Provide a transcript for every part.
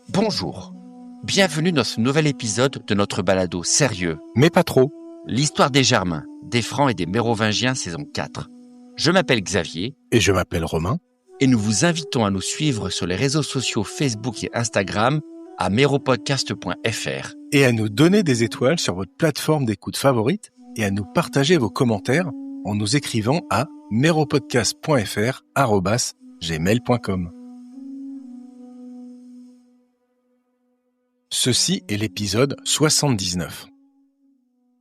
Bonjour, bienvenue dans ce nouvel épisode de notre balado sérieux, mais pas trop. L'histoire des Germains, des Francs et des Mérovingiens saison 4. Je m'appelle Xavier. Et je m'appelle Romain. Et nous vous invitons à nous suivre sur les réseaux sociaux Facebook et Instagram à meropodcast.fr. Et à nous donner des étoiles sur votre plateforme d'écoute favorite et à nous partager vos commentaires en nous écrivant à meropodcast.fr@gmail.com. Ceci est l'épisode 79.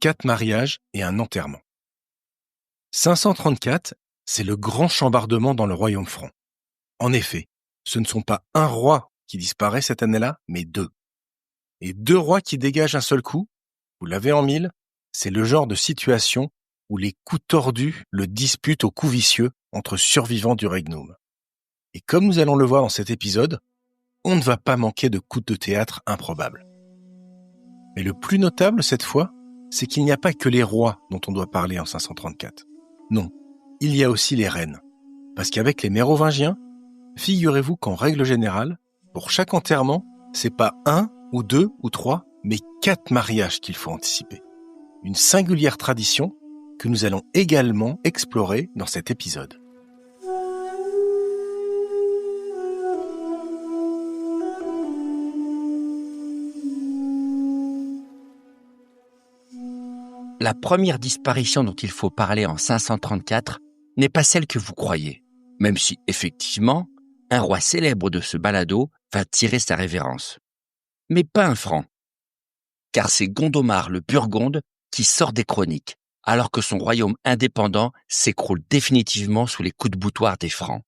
4 mariages et un enterrement. 534, c'est le grand chambardement dans le royaume franc. En effet, ce ne sont pas un roi qui disparaît cette année-là, mais 2. Et 2 rois qui dégagent un seul coup, vous l'avez en 1000, c'est le genre de situation où les coups tordus le disputent au coup vicieux entre survivants du regnum. Et comme nous allons le voir dans cet épisode, on ne va pas manquer de coups de théâtre improbables. Mais le plus notable cette fois, c'est qu'il n'y a pas que les rois dont on doit parler en 534. Non, il y a aussi les reines. Parce qu'avec les Mérovingiens, figurez-vous qu'en règle générale, pour chaque enterrement, c'est pas 1 ou 2 ou 3, mais 4 mariages qu'il faut anticiper. Une singulière tradition que nous allons également explorer dans cet épisode. La première disparition dont il faut parler en 534 n'est pas celle que vous croyez, même si, effectivement, un roi célèbre de ce balado va tirer sa révérence. Mais pas un franc. Car c'est Gondomar le Burgonde qui sort des chroniques, alors que son royaume indépendant s'écroule définitivement sous les coups de boutoir des Francs.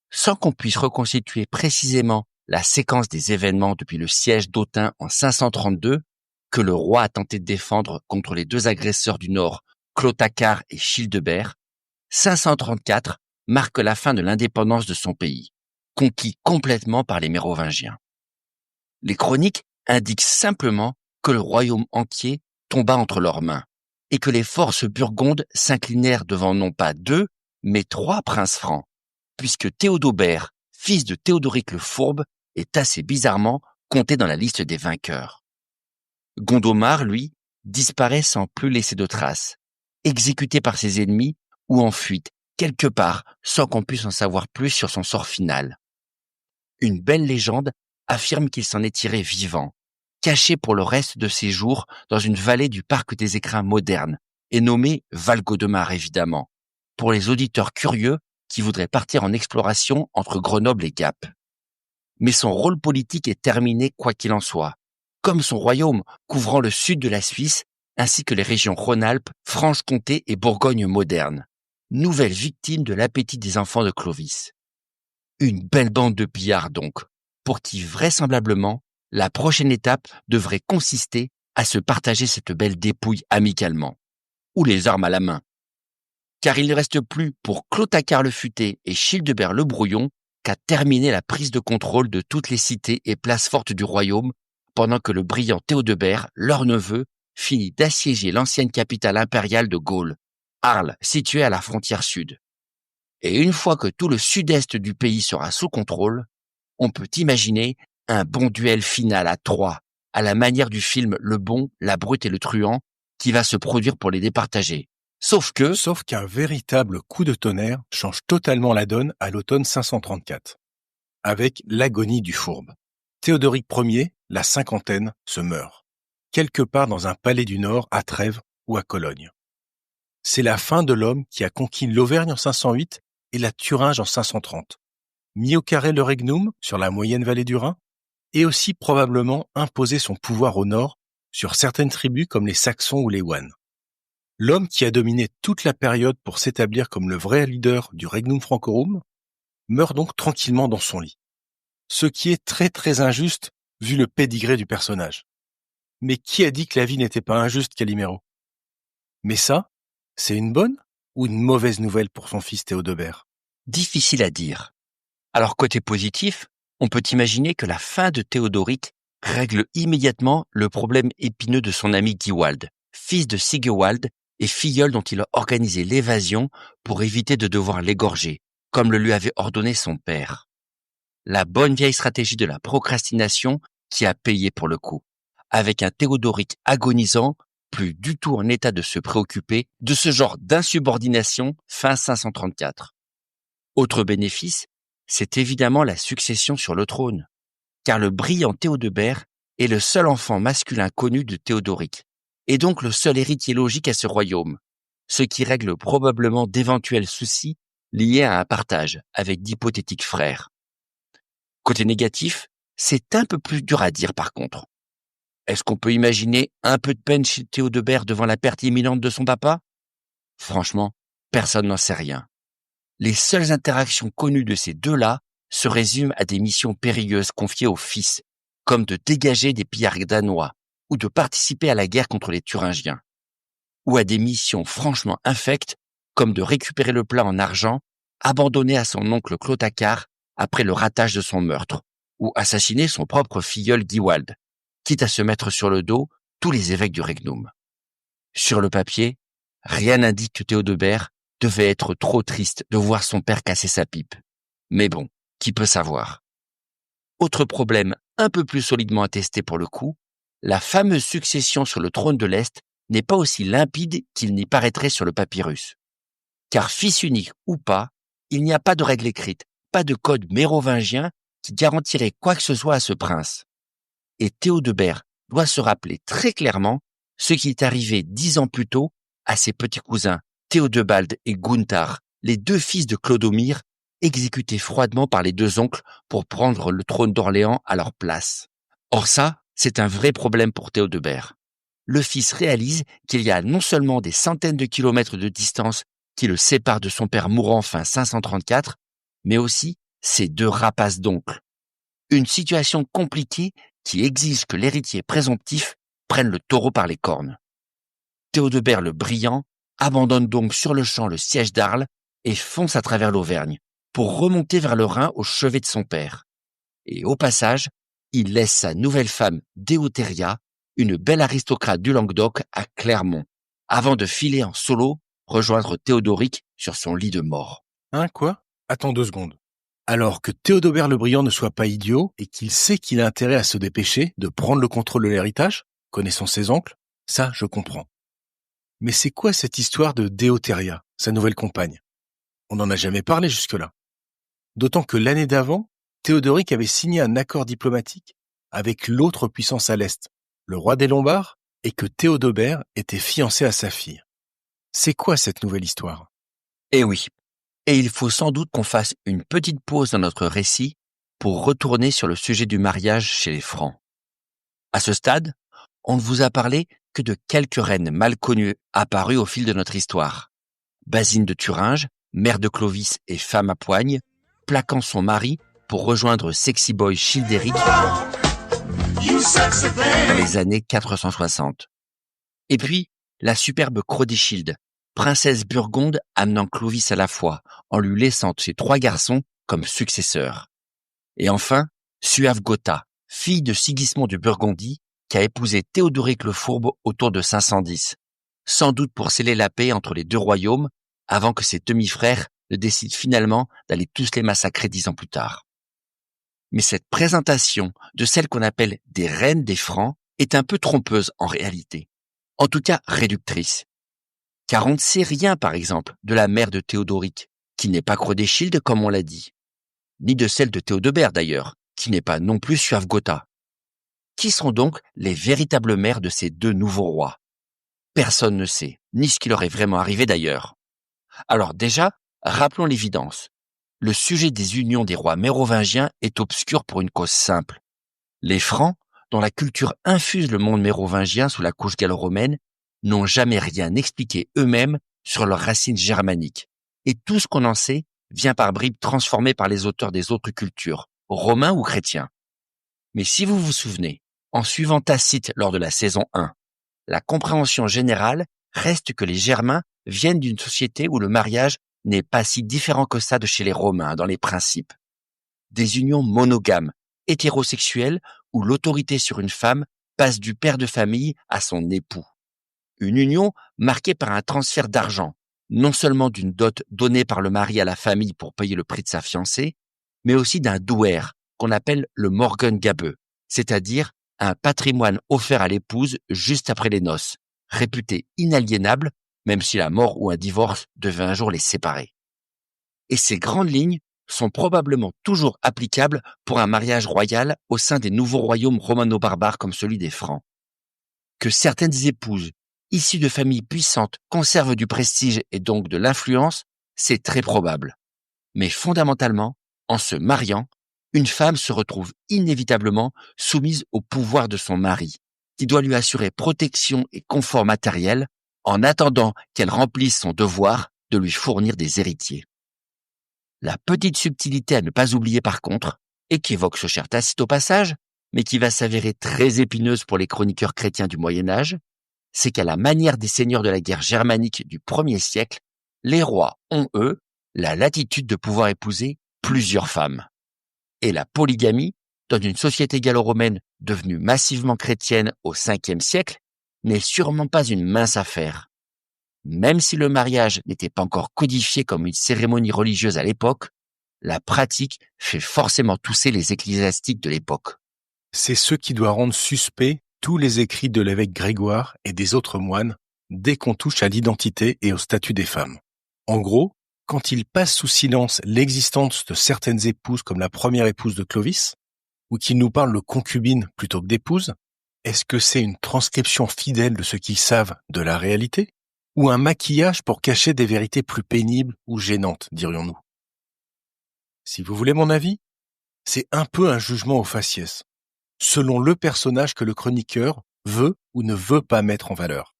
Sans qu'on puisse reconstituer précisément la séquence des événements depuis le siège d'Autun en 532, que le roi a tenté de défendre contre les 2 agresseurs du Nord, Clotacar et Childebert, 534 marque la fin de l'indépendance de son pays, conquis complètement par les Mérovingiens. Les chroniques indiquent simplement que le royaume entier tomba entre leurs mains et que les forces burgondes s'inclinèrent devant non pas 2, mais 3 princes francs, puisque Théodobert, fils de Théodoric le Fourbe, est assez bizarrement compté dans la liste des vainqueurs. Gondomar, lui, disparaît sans plus laisser de traces, exécuté par ses ennemis ou en fuite, quelque part, sans qu'on puisse en savoir plus sur son sort final. Une belle légende affirme qu'il s'en est tiré vivant, caché pour le reste de ses jours dans une vallée du parc des Écrins moderne, et nommée Val-Gondomar évidemment, pour les auditeurs curieux qui voudraient partir en exploration entre Grenoble et Gap. Mais son rôle politique est terminé quoi qu'il en soit, comme son royaume couvrant le sud de la Suisse, ainsi que les régions Rhône-Alpes, Franche-Comté et Bourgogne moderne, nouvelle victime de l'appétit des enfants de Clovis. Une belle bande de pillards donc, pour qui vraisemblablement, la prochaine étape devrait consister à se partager cette belle dépouille amicalement, ou les armes à la main. Car il ne reste plus pour Clotacar le Futé et Childebert le Brouillon qu'à terminer la prise de contrôle de toutes les cités et places fortes du royaume, pendant que le brillant Théodebert, leur neveu, finit d'assiéger l'ancienne capitale impériale de Gaule, Arles, située à la frontière sud. Et une fois que tout le sud-est du pays sera sous contrôle, on peut imaginer un bon duel final à 3, à la manière du film Le Bon, la Brute et le Truand, qui va se produire pour les départager. Sauf qu'un véritable coup de tonnerre change totalement la donne à l'automne 534, avec l'agonie du Fourbe. Théodoric Ier, la cinquantaine, se meurt, quelque part dans un palais du Nord à Trèves ou à Cologne. C'est la fin de l'homme qui a conquis l'Auvergne en 508 et la Thuringe en 530, mis au carré le regnum sur la moyenne vallée du Rhin, et aussi probablement imposé son pouvoir au nord sur certaines tribus comme les Saxons ou les Ouanes. L'homme qui a dominé toute la période pour s'établir comme le vrai leader du Regnum Francorum meurt donc tranquillement dans son lit. Ce qui est très très injuste vu le pédigré du personnage. Mais qui a dit que la vie n'était pas injuste, Calimero? Mais ça, c'est une bonne ou une mauvaise nouvelle pour son fils Théodebert? Difficile à dire. Alors côté positif, on peut imaginer que la fin de Théodoric règle immédiatement le problème épineux de son ami Giwald, fils de Sigewald et filleul dont il a organisé l'évasion pour éviter de devoir l'égorger, comme le lui avait ordonné son père. La bonne vieille stratégie de la procrastination qui a payé pour le coup, avec un Théodoric agonisant, plus du tout en état de se préoccuper de ce genre d'insubordination fin 534. Autre bénéfice, c'est évidemment la succession sur le trône, car le brillant Théodebert est le seul enfant masculin connu de Théodoric, et donc le seul héritier logique à ce royaume, ce qui règle probablement d'éventuels soucis liés à un partage avec d'hypothétiques frères. Côté négatif, c'est un peu plus dur à dire par contre. Est-ce qu'on peut imaginer un peu de peine chez Théodebert devant la perte imminente de son papa? Franchement, personne n'en sait rien. Les seules interactions connues de ces deux-là se résument à des missions périlleuses confiées au fils, comme de dégager des pillards danois ou de participer à la guerre contre les Thuringiens, ou à des missions franchement infectes comme de récupérer le plat en argent abandonné à son oncle Clotacar après le ratage de son meurtre, ou assassiner son propre filleul Giwald, quitte à se mettre sur le dos tous les évêques du Regnum. Sur le papier, rien n'indique que Théodebert devait être trop triste de voir son père casser sa pipe. Mais bon, qui peut savoir? Autre problème un peu plus solidement attesté pour le coup, la fameuse succession sur le trône de l'Est n'est pas aussi limpide qu'il n'y paraîtrait sur le papyrus. Car fils unique ou pas, il n'y a pas de règle écrite, pas de code mérovingien qui garantirait quoi que ce soit à ce prince. Et Théodebert doit se rappeler très clairement ce qui est arrivé 10 ans plus tôt à ses petits cousins Théodebald et Gunther, les deux fils de Clodomir, exécutés froidement par les deux oncles pour prendre le trône d'Orléans à leur place. Or ça, c'est un vrai problème pour Théodebert. Le fils réalise qu'il y a non seulement des centaines de kilomètres de distance qui le séparent de son père mourant fin 534, mais aussi ses deux rapaces d'oncles. Une situation compliquée qui exige que l'héritier présomptif prenne le taureau par les cornes. Théodebert le Brillant abandonne donc sur le champ le siège d'Arles et fonce à travers l'Auvergne pour remonter vers le Rhin au chevet de son père. Et au passage, il laisse sa nouvelle femme Déotéria, une belle aristocrate du Languedoc, à Clermont, avant de filer en solo rejoindre Théodoric sur son lit de mort. Hein, quoi? Attends 2 secondes. Alors que Théodebert le Brillant ne soit pas idiot et qu'il sait qu'il a intérêt à se dépêcher de prendre le contrôle de l'héritage, connaissant ses oncles, ça je comprends. Mais c'est quoi cette histoire de Déotéria, sa nouvelle compagne? On n'en a jamais parlé jusque-là. D'autant que l'année d'avant, Théodoric avait signé un accord diplomatique avec l'autre puissance à l'Est, le roi des Lombards, et que Théodebert était fiancé à sa fille. C'est quoi cette nouvelle histoire? Eh oui, et il faut sans doute qu'on fasse une petite pause dans notre récit pour retourner sur le sujet du mariage chez les Francs. À ce stade, on ne vous a parlé que de quelques reines mal connues apparues au fil de notre histoire. Basine de Thuringe, mère de Clovis et femme à poigne, plaquant son mari pour rejoindre Sexy Boy Childéric dans les années 460. Et puis, la superbe Crodéchilde, princesse burgonde amenant Clovis à la foi, en lui laissant ses 3 garçons comme successeurs. Et enfin, Suave Gotha, fille de Sigismond de Burgondie, qui a épousé Théodoric le Fourbe autour de 510, sans doute pour sceller la paix entre les deux royaumes, avant que ses demi-frères ne décident finalement d'aller tous les massacrer 10 ans plus tard. Mais cette présentation de celle qu'on appelle des reines des Francs est un peu trompeuse en réalité, en tout cas réductrice. Car on ne sait rien, par exemple, de la mère de Théodoric, qui n'est pas Crodéchilde comme on l'a dit, ni de celle de Théodebert d'ailleurs, qui n'est pas non plus Suave Gotha. Qui sont donc les véritables mères de ces deux nouveaux rois? Personne ne sait, ni ce qui leur est vraiment arrivé d'ailleurs. Alors déjà, rappelons l'évidence. Le sujet des unions des rois mérovingiens est obscur pour une cause simple. Les Francs, dont la culture infuse le monde mérovingien sous la couche gallo-romaine, n'ont jamais rien expliqué eux-mêmes sur leurs racines germaniques. Et tout ce qu'on en sait vient par bribes transformées par les auteurs des autres cultures, romains ou chrétiens. Mais si vous vous souvenez, en suivant Tacite lors de la saison 1, la compréhension générale reste que les Germains viennent d'une société où le mariage n'est pas si différent que ça de chez les Romains dans les principes. Des unions monogames, hétérosexuelles, où l'autorité sur une femme passe du père de famille à son époux. Une union marquée par un transfert d'argent, non seulement d'une dot donnée par le mari à la famille pour payer le prix de sa fiancée, mais aussi d'un douaire qu'on appelle le Morgengabe, c'est-à-dire un patrimoine offert à l'épouse juste après les noces, réputé inaliénable, même si la mort ou un divorce devait un jour les séparer. Et ces grandes lignes sont probablement toujours applicables pour un mariage royal au sein des nouveaux royaumes romano-barbares comme celui des Francs. Que certaines épouses, issues de familles puissantes, conservent du prestige et donc de l'influence, c'est très probable. Mais fondamentalement, en se mariant, une femme se retrouve inévitablement soumise au pouvoir de son mari, qui doit lui assurer protection et confort matériel en attendant qu'elle remplisse son devoir de lui fournir des héritiers. La petite subtilité à ne pas oublier par contre, et qu'évoque ce cher Tacite au passage, mais qui va s'avérer très épineuse pour les chroniqueurs chrétiens du Moyen-Âge, c'est qu'à la manière des seigneurs de la guerre germanique du 1er siècle, les rois ont, eux, la latitude de pouvoir épouser plusieurs femmes. Et la polygamie, dans une société gallo-romaine devenue massivement chrétienne au 5e siècle, n'est sûrement pas une mince affaire. Même si le mariage n'était pas encore codifié comme une cérémonie religieuse à l'époque, la pratique fait forcément tousser les ecclésiastiques de l'époque. C'est ce qui doit rendre suspect tous les écrits de l'évêque Grégoire et des autres moines dès qu'on touche à l'identité et au statut des femmes. En gros, quand ils passent sous silence l'existence de certaines épouses comme la première épouse de Clovis, ou qu'ils nous parlent de concubines plutôt que d'épouses, est-ce que c'est une transcription fidèle de ce qu'ils savent de la réalité, ou un maquillage pour cacher des vérités plus pénibles ou gênantes, dirions-nous? Si vous voulez mon avis, c'est un peu un jugement au faciès, selon le personnage que le chroniqueur veut ou ne veut pas mettre en valeur.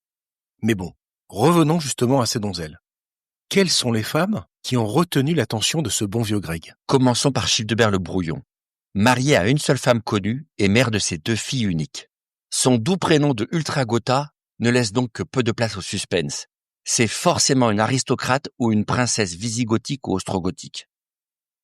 Mais bon, revenons justement à ces donzelles. Quelles sont les femmes qui ont retenu l'attention de ce bon vieux Greg? Commençons par Childebert le Brouillon, marié à une seule femme connue et mère de ses 2 filles uniques. Son doux prénom de Ultragotha ne laisse donc que peu de place au suspense. C'est forcément une aristocrate ou une princesse visigothique ou ostrogothique.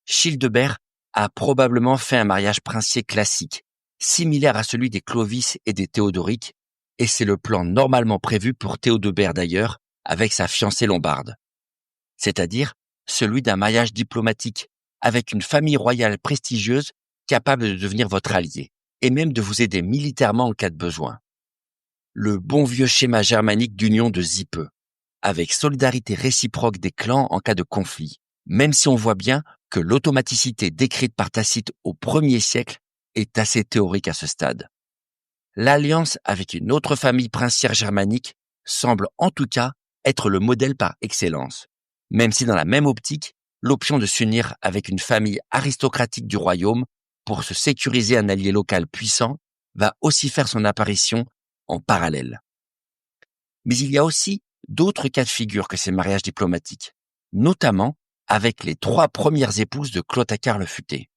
Childebert a probablement fait un mariage princier classique, similaire à celui des Clovis et des Théodoric, et c'est le plan normalement prévu pour Théodebert d'ailleurs, avec sa fiancée lombarde. C'est-à-dire celui d'un mariage diplomatique, avec une famille royale prestigieuse capable de devenir votre allié, et même de vous aider militairement en cas de besoin. Le bon vieux schéma germanique d'union de Zippe, avec solidarité réciproque des clans en cas de conflit, même si on voit bien que l'automaticité décrite par Tacite au 1er siècle est assez théorique à ce stade. L'alliance avec une autre famille princière germanique semble en tout cas être le modèle par excellence, même si dans la même optique, l'option de s'unir avec une famille aristocratique du royaume pour se sécuriser un allié local puissant va aussi faire son apparition en parallèle. Mais il y a aussi d'autres cas de figure que ces mariages diplomatiques, notamment avec les 3 premières épouses de Clotacar le Futé.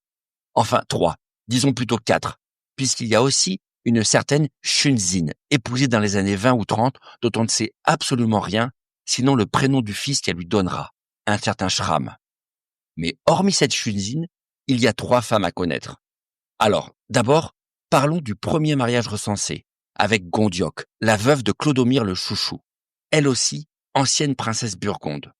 Enfin 3, disons plutôt 4, puisqu'il y a aussi une certaine Shunzin, épousée dans les années 20 ou 30, dont on ne sait absolument rien, sinon le prénom du fils qu'elle lui donnera, un certain Shram. Mais hormis cette Shunzin, il y a 3 femmes à connaître. Alors, d'abord, parlons du premier mariage recensé, avec Gondioque, la veuve de Clodomir le Chouchou, elle aussi ancienne princesse burgonde.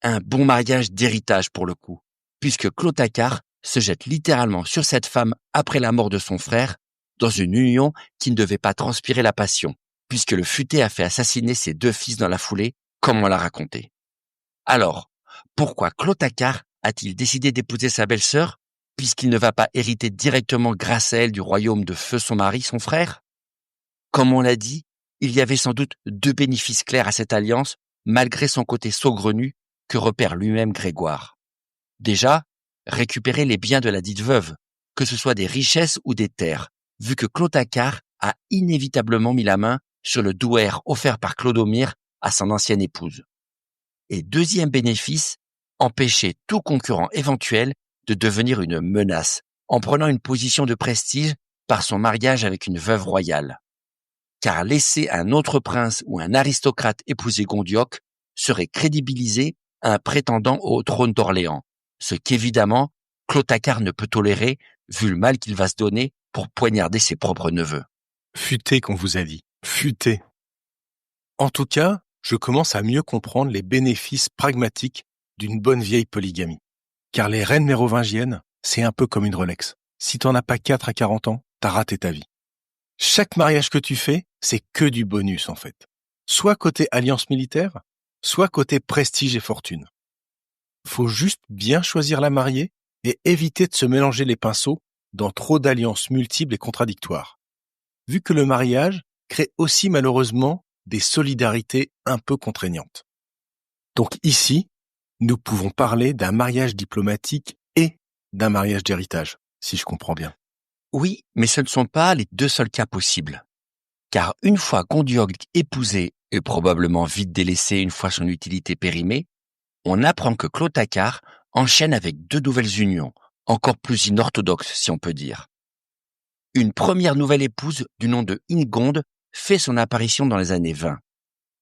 Un bon mariage d'héritage pour le coup, puisque Clotacar se jette littéralement sur cette femme après la mort de son frère, dans une union qui ne devait pas transpirer la passion, puisque le Futé a fait assassiner ses 2 fils dans la foulée, comme on l'a raconté. Alors, pourquoi Clotacar a-t-il décidé d'épouser sa belle-sœur, puisqu'il ne va pas hériter directement grâce à elle du royaume de feu son mari, son frère? Comme on l'a dit, il y avait sans doute 2 bénéfices clairs à cette alliance, malgré son côté saugrenu que repère lui-même Grégoire. Déjà, récupérer les biens de la dite veuve, que ce soit des richesses ou des terres, vu que Clotacar a inévitablement mis la main sur le douaire offert par Clodomir à son ancienne épouse. Et deuxième bénéfice, empêcher tout concurrent éventuel de devenir une menace, en prenant une position de prestige par son mariage avec une veuve royale. Car laisser un autre prince ou un aristocrate épouser Gondioque serait crédibiliser un prétendant au trône d'Orléans, ce qu'évidemment Clotacar ne peut tolérer vu le mal qu'il va se donner pour poignarder ses propres neveux. Futé qu'on vous a dit. Futé. En tout cas, je commence à mieux comprendre les bénéfices pragmatiques d'une bonne vieille polygamie. Car les reines mérovingiennes, c'est un peu comme une Rolex. Si t'en as pas 4 à 40 ans, t'as raté ta vie. Chaque mariage que tu fais, c'est que du bonus en fait. Soit côté alliance militaire, soit côté prestige et fortune. Faut juste bien choisir la mariée et éviter de se mélanger les pinceaux dans trop d'alliances multiples et contradictoires. Vu que le mariage crée aussi malheureusement des solidarités un peu contraignantes. Donc ici, nous pouvons parler d'un mariage diplomatique et d'un mariage d'héritage, si je comprends bien. Oui, mais ce ne sont pas les deux seuls cas possibles. Car une fois Condiog épousé et probablement vite délaissé une fois son utilité périmée, on apprend que Clotacar enchaîne avec 2 nouvelles unions, encore plus inorthodoxes si on peut dire. Une première nouvelle épouse du nom de Ingonde fait son apparition dans les années 20.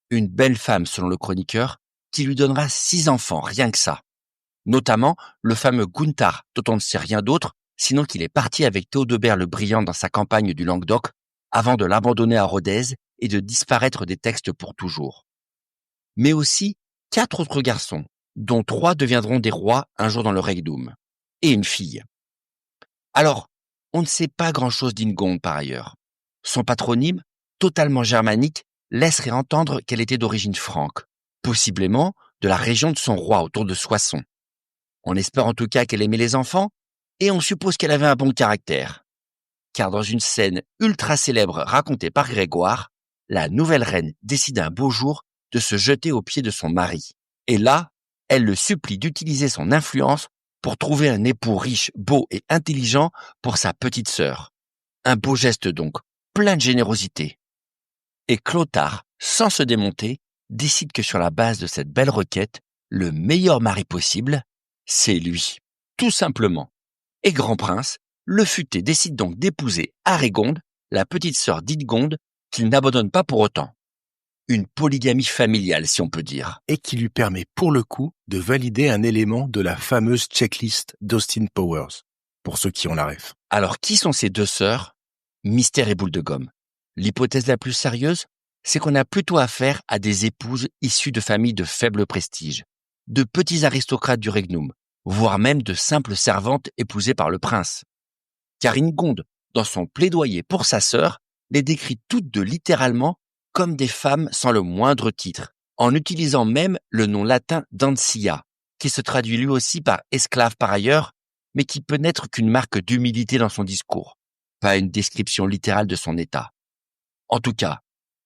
Une belle femme selon le chroniqueur, qui lui donnera 6 enfants, rien que ça. Notamment le fameux Gunther, dont on ne sait rien d'autre, sinon qu'il est parti avec Théodebert le Brillant dans sa campagne du Languedoc, avant de l'abandonner à Rodez et de disparaître des textes pour toujours. Mais aussi 4 autres garçons, dont 3 deviendront des rois un jour dans le Regnum, et une fille. Alors, on ne sait pas grand-chose d'Ingonde par ailleurs. Son patronyme, totalement germanique, laisserait entendre qu'elle était d'origine franque, possiblement de la région de son roi autour de Soissons. On espère en tout cas qu'elle aimait les enfants, et on suppose qu'elle avait un bon caractère. Car dans une scène ultra célèbre racontée par Grégoire, la nouvelle reine décide un beau jour de se jeter aux pieds de son mari. Et là, elle le supplie d'utiliser son influence pour trouver un époux riche, beau et intelligent pour sa petite sœur. Un beau geste donc, plein de générosité. Et Clothar, sans se démonter, décide que sur la base de cette belle requête, le meilleur mari possible, c'est lui, tout simplement. Et grand prince, le futé décide donc d'épouser Arégonde, la petite sœur d'Hildegonde, qu'il n'abandonne pas pour autant. Une polygamie familiale, si on peut dire. Et qui lui permet pour le coup de valider un élément de la fameuse checklist d'Austin Powers, pour ceux qui ont la ref. Alors qui sont ces 2 sœurs? Mystère et boule de gomme. L'hypothèse la plus sérieuse, c'est qu'on a plutôt affaire à des épouses issues de familles de faible prestige, de petits aristocrates du Regnum, voire même de simples servantes épousées par le prince. Car Ingonde, dans son plaidoyer pour sa sœur, les décrit toutes deux littéralement comme des femmes sans le moindre titre, en utilisant même le nom latin d'Ancia, qui se traduit lui aussi par esclave par ailleurs, mais qui peut n'être qu'une marque d'humilité dans son discours, pas une description littérale de son état. En tout cas,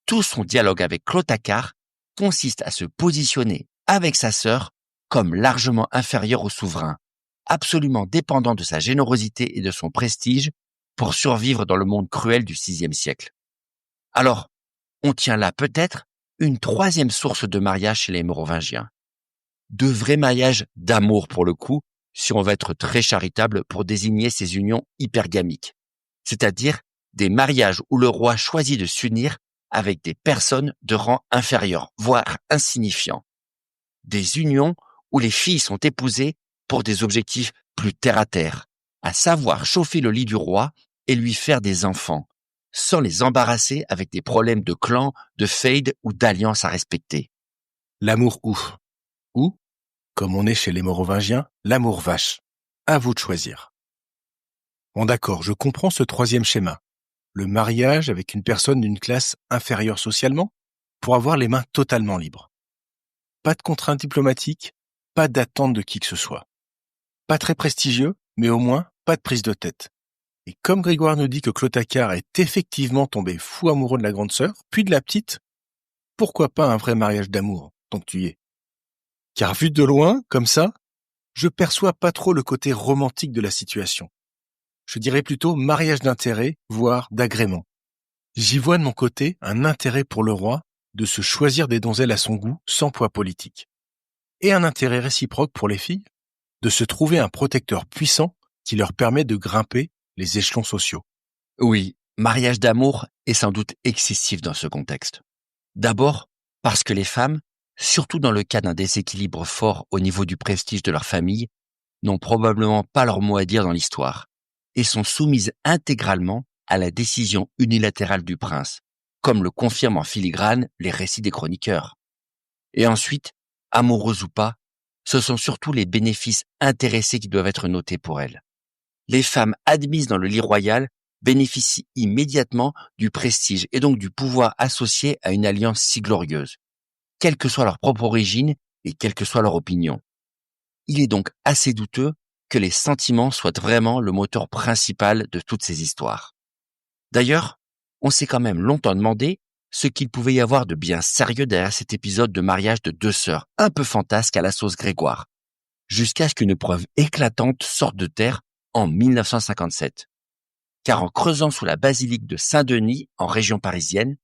tout son dialogue avec Clotacar consiste à se positionner avec sa sœur comme largement inférieur au souverain, absolument dépendant de sa générosité et de son prestige pour survivre dans le monde cruel du VIe siècle. Alors, on tient là peut-être une 3e source de mariage chez les Mérovingiens. De vrais mariages d'amour pour le coup, si on va être très charitable pour désigner ces unions hypergamiques. C'est-à-dire des mariages où le roi choisit de s'unir avec des personnes de rang inférieur, voire insignifiant. Des unions où les filles sont épousées pour des objectifs plus terre-à-terre, à savoir chauffer le lit du roi et lui faire des enfants, sans les embarrasser avec des problèmes de clan, de feud ou d'alliance à respecter. L'amour ouf. Ou, comme on est chez les Mérovingiens, l'amour vache. À vous de choisir. Bon d'accord, je comprends ce 3e schéma. Le mariage avec une personne d'une classe inférieure socialement pour avoir les mains totalement libres. Pas de contraintes diplomatiques, pas d'attente de qui que ce soit. Pas très prestigieux, mais au moins pas de prise de tête. Et comme Grégoire nous dit que Clotacar est effectivement tombé fou amoureux de la grande sœur, puis de la petite, pourquoi pas un vrai mariage d'amour, tant que tu y es? Car vu de loin, comme ça, je perçois pas trop le côté romantique de la situation. Je dirais plutôt mariage d'intérêt, voire d'agrément. J'y vois de mon côté un intérêt pour le roi de se choisir des donzelles à son goût sans poids politique. Et un intérêt réciproque pour les filles de se trouver un protecteur puissant qui leur permet de grimper les échelons sociaux. Oui, mariage d'amour est sans doute excessif dans ce contexte. D'abord, parce que les femmes, surtout dans le cas d'un déséquilibre fort au niveau du prestige de leur famille, n'ont probablement pas leur mot à dire dans l'histoire. et sont soumises intégralement à la décision unilatérale du prince, comme le confirment en filigrane les récits des chroniqueurs. Et ensuite, amoureuses ou pas, ce sont surtout les bénéfices intéressés qui doivent être notés pour elles. Les femmes admises dans le lit royal bénéficient immédiatement du prestige et donc du pouvoir associé à une alliance si glorieuse, quelle que soit leur propre origine et quelle que soit leur opinion. Il est donc assez douteux que les sentiments soient vraiment le moteur principal de toutes ces histoires. D'ailleurs, on s'est quand même longtemps demandé ce qu'il pouvait y avoir de bien sérieux derrière cet épisode de mariage de deux sœurs un peu fantasques à la sauce Grégoire, jusqu'à ce qu'une preuve éclatante sorte de terre en 1957. Car en creusant sous la basilique de Saint-Denis, en région parisienne,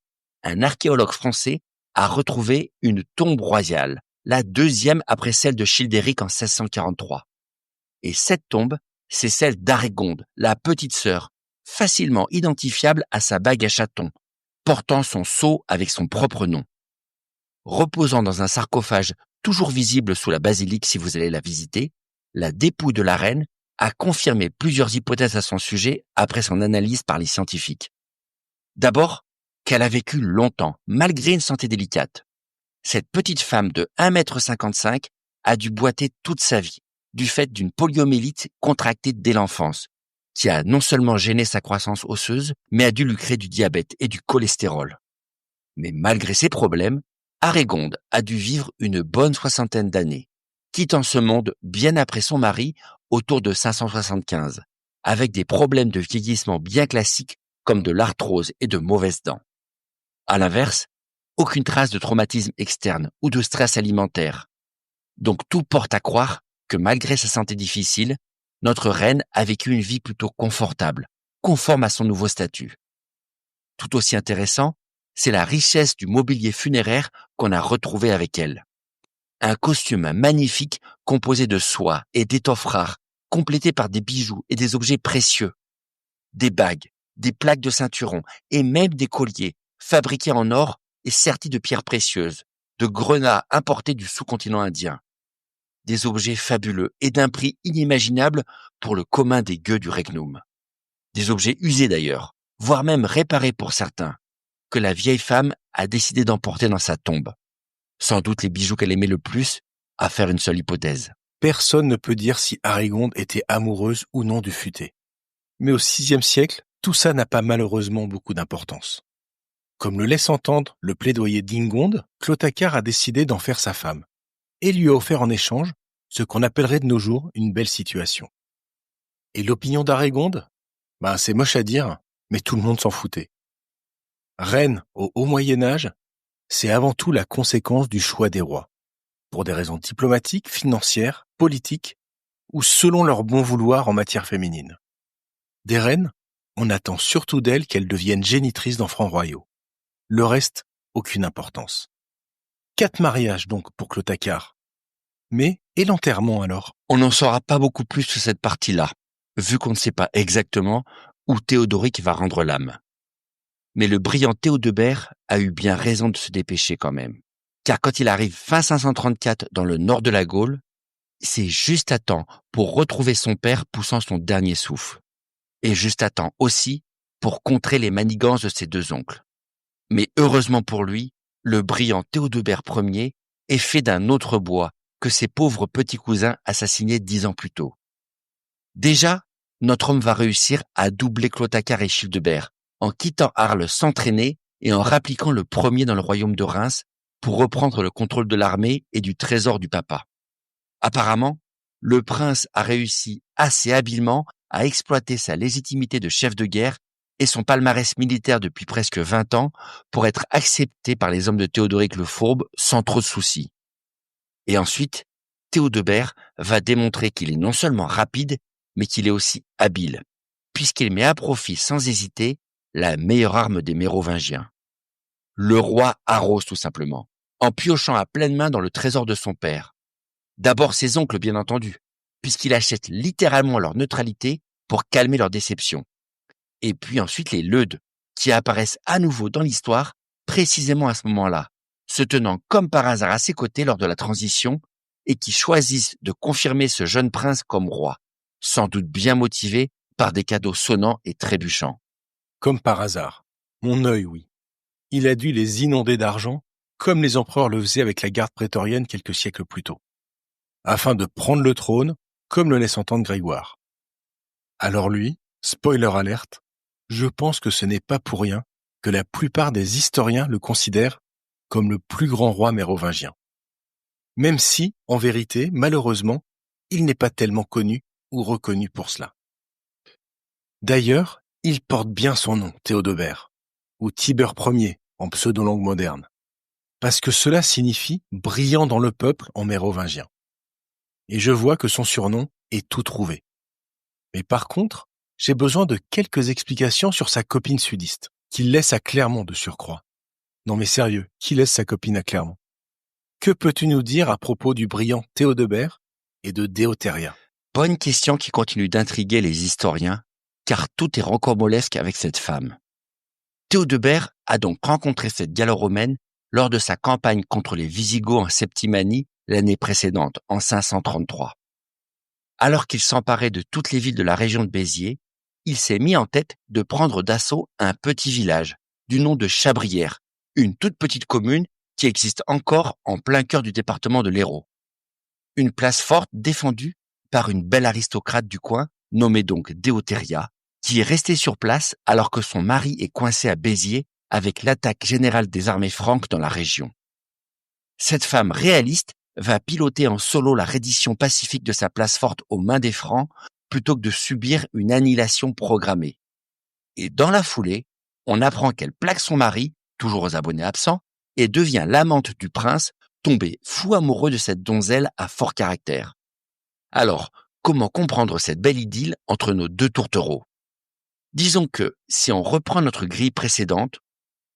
un archéologue français a retrouvé une tombe royale, la deuxième après celle de Childéric en 1643. Et cette tombe, c'est celle d'Arégonde, la petite sœur, facilement identifiable à sa bague à chatons, portant son sceau avec son propre nom. Reposant dans un sarcophage toujours visible sous la basilique si vous allez la visiter, la dépouille de la reine a confirmé plusieurs hypothèses à son sujet après son analyse par les scientifiques. D'abord, qu'elle a vécu longtemps, malgré une santé délicate. Cette petite femme de 1,55 m a dû boiter toute sa vie, du fait d'une poliomyélite contractée dès l'enfance, qui a non seulement gêné sa croissance osseuse, mais a dû lui créer du diabète et du cholestérol. Mais malgré ces problèmes, Arégonde a dû vivre une bonne soixantaine d'années, quittant ce monde bien après son mari, autour de 575, avec des problèmes de vieillissement bien classiques comme de l'arthrose et de mauvaises dents. À l'inverse, aucune trace de traumatisme externe ou de stress alimentaire. Donc tout porte à croire que malgré sa santé difficile, notre reine a vécu une vie plutôt confortable, conforme à son nouveau statut. Tout aussi intéressant, c'est la richesse du mobilier funéraire qu'on a retrouvé avec elle. Un costume magnifique composé de soie et d'étoffes rares, complété par des bijoux et des objets précieux. Des bagues, des plaques de ceinturon et même des colliers fabriqués en or et sertis de pierres précieuses, de grenats importés du sous-continent indien. Des objets fabuleux et d'un prix inimaginable pour le commun des gueux du regnum. Des objets usés d'ailleurs, voire même réparés pour certains, que la vieille femme a décidé d'emporter dans sa tombe. Sans doute les bijoux qu'elle aimait le plus, à faire une seule hypothèse. Personne ne peut dire si Arégonde était amoureuse ou non du futé. Mais au VIe siècle, tout ça n'a pas malheureusement beaucoup d'importance. Comme le laisse entendre le plaidoyer d'Ingonde, Clotacar a décidé d'en faire sa femme et lui a offert en échange ce qu'on appellerait de nos jours une belle situation. Et l'opinion d'Arégonde? C'est moche à dire, mais tout le monde s'en foutait. Reine au haut Moyen-Âge, c'est avant tout la conséquence du choix des rois, pour des raisons diplomatiques, financières, politiques, ou selon leur bon vouloir en matière féminine. Des reines, on attend surtout d'elles qu'elles deviennent génitrices d'enfants royaux. Le reste, aucune importance. 4 mariages donc pour Clotacar. Mais, et l'enterrement alors? On n'en saura pas beaucoup plus sur cette partie-là, vu qu'on ne sait pas exactement où Théodoric va rendre l'âme. Mais le brillant Théodebert a eu bien raison de se dépêcher quand même. Car quand il arrive fin 534 dans le nord de la Gaule, c'est juste à temps pour retrouver son père poussant son dernier souffle. Et juste à temps aussi pour contrer les manigances de ses deux oncles. Mais heureusement pour lui, le brillant Théodebert Ier est fait d'un autre bois que ses pauvres petits cousins assassinés 10 ans plus tôt. Déjà, notre homme va réussir à doubler Clotacar et Childebert en quittant Arles sans traîner et en rappliquant le premier dans le royaume de Reims pour reprendre le contrôle de l'armée et du trésor du papat. Apparemment, le prince a réussi assez habilement à exploiter sa légitimité de chef de guerre et son palmarès militaire depuis presque 20 ans pour être accepté par les hommes de Théodoric le Fourbe sans trop de soucis. Et ensuite, Théodebert va démontrer qu'il est non seulement rapide, mais qu'il est aussi habile, puisqu'il met à profit sans hésiter la meilleure arme des Mérovingiens. Le roi arrose tout simplement, en piochant à pleine main dans le trésor de son père. D'abord ses oncles, bien entendu, puisqu'il achète littéralement leur neutralité pour calmer leur déception. Et puis ensuite les Leudes, qui apparaissent à nouveau dans l'histoire, précisément à ce moment-là, se tenant comme par hasard à ses côtés lors de la transition et qui choisissent de confirmer ce jeune prince comme roi, sans doute bien motivé par des cadeaux sonnants et trébuchants. Comme par hasard. Mon œil, oui. Il a dû les inonder d'argent, comme les empereurs le faisaient avec la garde prétorienne quelques siècles plus tôt, afin de prendre le trône, comme le laisse entendre Grégoire. Alors lui, spoiler alerte, je pense que ce n'est pas pour rien que la plupart des historiens le considèrent comme le plus grand roi mérovingien. Même si, en vérité, malheureusement, il n'est pas tellement connu ou reconnu pour cela. D'ailleurs, il porte bien son nom, Théodebert, ou Tibère Ier en pseudo-langue moderne, parce que cela signifie brillant dans le peuple en mérovingien. Et je vois que son surnom est tout trouvé. Mais par contre, j'ai besoin de quelques explications sur sa copine sudiste, qu'il laisse à Clermont de surcroît. Non mais sérieux, qui laisse sa copine à Clermont? Que peux-tu nous dire à propos du brillant Théodebert et de Déotéria? Bonne question qui continue d'intriguer les historiens, car tout est rocambolesque avec cette femme. Théodebert a donc rencontré cette gallo-romaine lors de sa campagne contre les Visigoths en Septimanie l'année précédente, en 533. Alors qu'il s'emparait de toutes les villes de la région de Béziers, il s'est mis en tête de prendre d'assaut un petit village du nom de Chabrières, une toute petite commune qui existe encore en plein cœur du département de l'Hérault. Une place forte défendue par une belle aristocrate du coin, nommée donc Déotéria, qui est restée sur place alors que son mari est coincé à Béziers avec l'attaque générale des armées franques dans la région. Cette femme réaliste va piloter en solo la reddition pacifique de sa place forte aux mains des Francs plutôt que de subir une annihilation programmée. Et dans la foulée, on apprend qu'elle plaque son mari, toujours aux abonnés absents, et devient l'amante du prince, tombé fou amoureux de cette donzelle à fort caractère. Alors, comment comprendre cette belle idylle entre nos deux tourtereaux? Disons que, si on reprend notre grille précédente,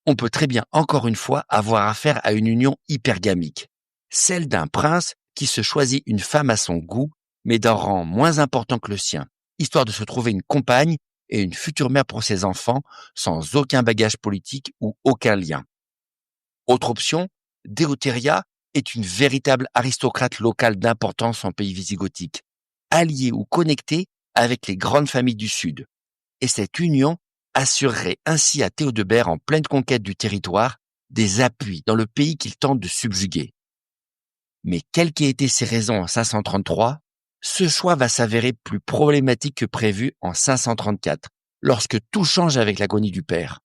on peut très bien encore une fois avoir affaire à une union hypergamique, celle d'un prince qui se choisit une femme à son goût, mais d'un rang moins important que le sien, histoire de se trouver une compagne et une future mère pour ses enfants, sans aucun bagage politique ou aucun lien. Autre option, Déotéria est une véritable aristocrate locale d'importance en pays visigothique, alliée ou connectée avec les grandes familles du Sud. Et cette union assurerait ainsi à Théodebert, en pleine conquête du territoire, des appuis dans le pays qu'il tente de subjuguer. Mais quelles qu'aient été ses raisons en 533, ce choix va s'avérer plus problématique que prévu en 534, lorsque tout change avec l'agonie du père.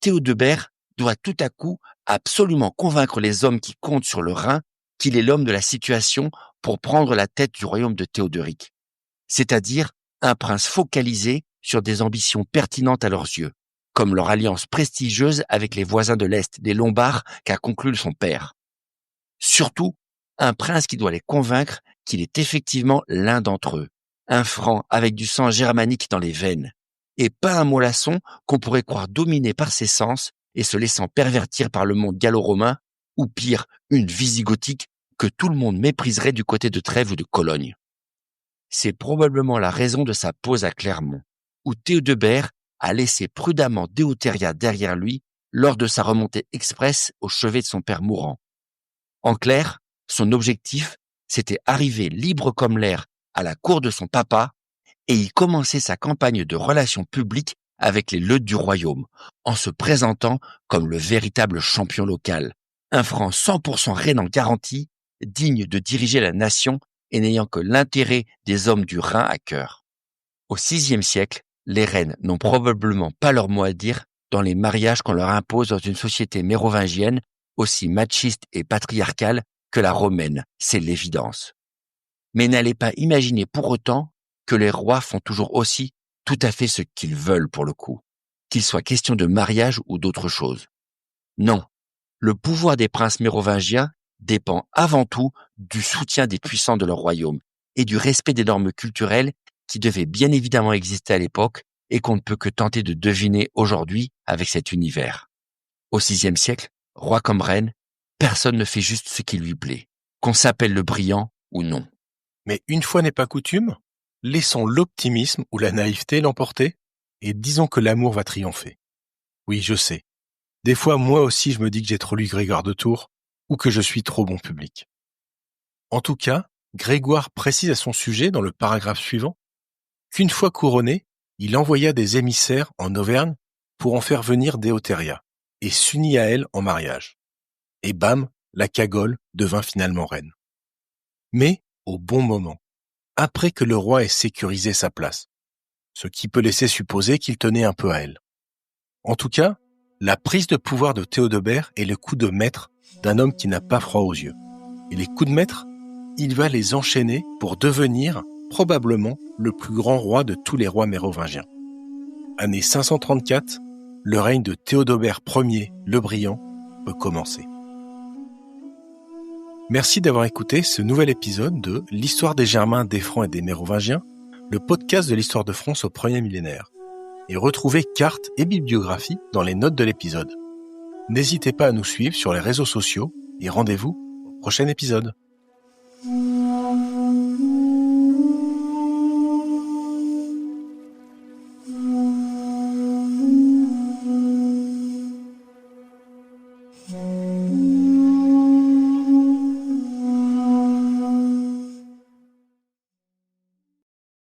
Théodebert doit tout à coup absolument convaincre les hommes qui comptent sur le Rhin qu'il est l'homme de la situation pour prendre la tête du royaume de Théodoric, c'est-à-dire un prince focalisé sur des ambitions pertinentes à leurs yeux, comme leur alliance prestigieuse avec les voisins de l'Est, les Lombards, qu'a conclu son père. Surtout, un prince qui doit les convaincre qu'il est effectivement l'un d'entre eux, un Franc avec du sang germanique dans les veines, et pas un mollasson qu'on pourrait croire dominé par ses sens et se laissant pervertir par le monde gallo-romain, ou pire, une visigothique que tout le monde mépriserait du côté de Trèves ou de Cologne. C'est probablement la raison de sa pose à Clermont, où Théodebert a laissé prudemment Déotéria derrière lui lors de sa remontée express au chevet de son père mourant. En clair, son objectif, c'était arriver libre comme l'air à la cour de son papa et y commencer sa campagne de relations publiques avec les leudes du royaume, en se présentant comme le véritable champion local, un Franc 100% rhénan garanti, digne de diriger la nation et n'ayant que l'intérêt des hommes du Rhin à cœur. Au VIe siècle, les reines n'ont probablement pas leur mot à dire dans les mariages qu'on leur impose dans une société mérovingienne aussi machiste et patriarcale que la romaine, c'est l'évidence. Mais n'allez pas imaginer pour autant que les rois font toujours aussi tout à fait ce qu'ils veulent pour le coup, qu'il soit question de mariage ou d'autre chose. Non, le pouvoir des princes mérovingiens dépend avant tout du soutien des puissants de leur royaume et du respect des normes culturelles qui devaient bien évidemment exister à l'époque et qu'on ne peut que tenter de deviner aujourd'hui avec cet univers. Au VIe siècle, roi comme reine, personne ne fait juste ce qui lui plaît, qu'on s'appelle le brillant ou non. Mais une fois n'est pas coutume, laissons l'optimisme ou la naïveté l'emporter et disons que l'amour va triompher. Oui, je sais. Des fois, moi aussi, je me dis que j'ai trop lu Grégoire de Tours ou que je suis trop bon public. En tout cas, Grégoire précise à son sujet dans le paragraphe suivant qu'une fois couronné, il envoya des émissaires en Auvergne pour en faire venir Déotéria et s'unit à elle en mariage. Et bam, la Cagole devint finalement reine. Mais au bon moment, après que le roi ait sécurisé sa place, ce qui peut laisser supposer qu'il tenait un peu à elle. En tout cas, la prise de pouvoir de Théodebert est le coup de maître d'un homme qui n'a pas froid aux yeux. Et les coups de maître, il va les enchaîner pour devenir probablement le plus grand roi de tous les rois mérovingiens. Année 534, le règne de Théodebert Ier le Brillant peut commencer. Merci d'avoir écouté ce nouvel épisode de l'histoire des Germains, des Francs et des Mérovingiens, le podcast de l'histoire de France au premier millénaire. Et retrouvez cartes et bibliographies dans les notes de l'épisode. N'hésitez pas à nous suivre sur les réseaux sociaux et rendez-vous au prochain épisode.